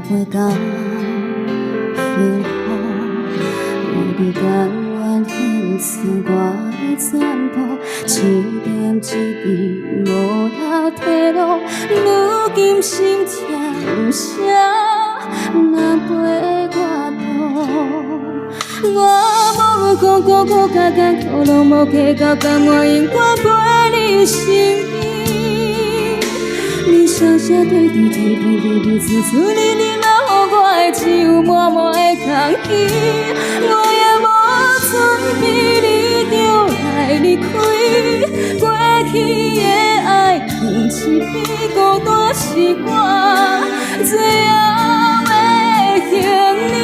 袂到幸福，为你甘愿献出我的全部，一点一滴无了退路，如今心痛啥若陪我渡？我无论讲苦苦甲艰苦，拢无计较，甘愿永远陪你身边。你声声对对对对对对，处处你你嘛，予我的只有满满的空虚。我也无准备你就来离开，过去的爱放一边，孤单是我最后的行李。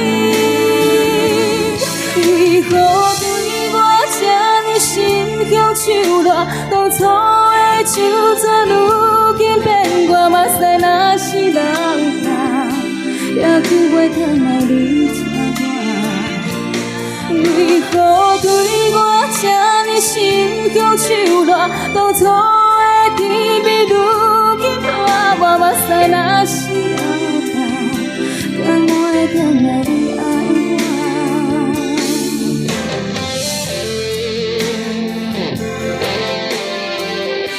为何对我这呢心向手热？当初的就算如今变我嘛使若是人大，也救袂回来你疼我。为何对我这呢心向手热？当初的甜蜜如今拖我嘛使若是人大，敢我会回来你爱我？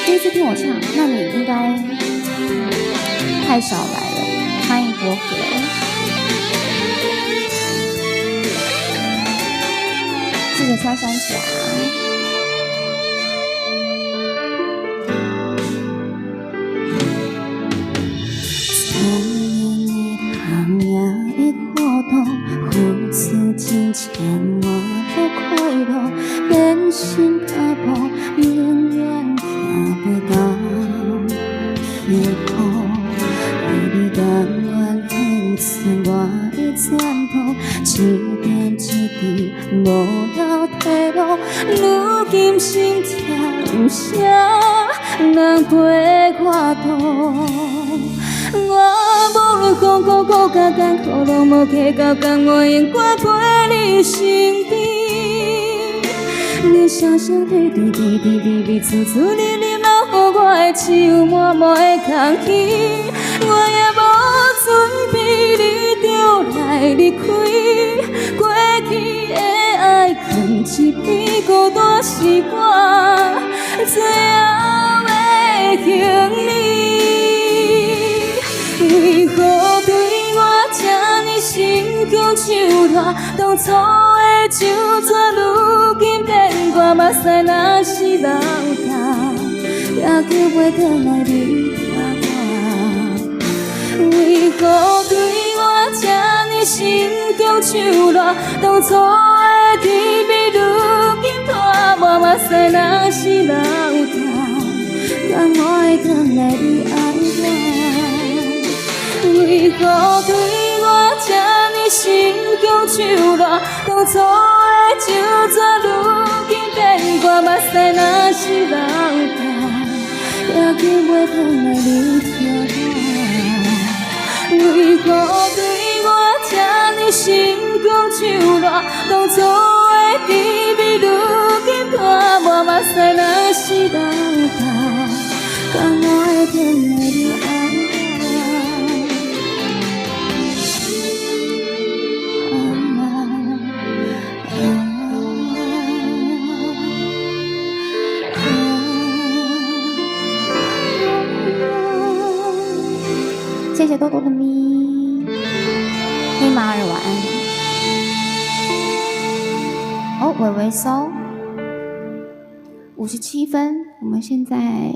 第一次听我唱，那你应该太少来了。欢迎博格，谢谢穿山甲。从年的行业的活动，付出金钱我的快乐，变心脚步，永远行袂到幸福。为你甘愿献出我的全部，一点一滴无了退路，如今心痛啥人陪我渡？我无论讲苦苦甲艰苦，拢无计较，甘愿永远陪你身边。你声声对对对对对对，处处你你嘛，予我的只有满满的空虚。我也无准备你就来离开，过去的爱放一边，孤单是我最后的行李。为何对我这呢心向手热？当初的就算如今变我嘛使若是人大，也救袂回来你疼我。为何对我这呢心向手热？当初的甜蜜如今拖我嘛使若是人大，敢我会回来你爱我？为何对我这呢心向手热？当初的就算如今变我嘛使若是人大，也救袂回来你疼我。为何对我这呢心向手热？当初的甜蜜如今拖我嘛使若是人大，敢我会回来你爱我？谢谢多多的咪，黑马尔晚安。哦，微微搜，57分，我们现在。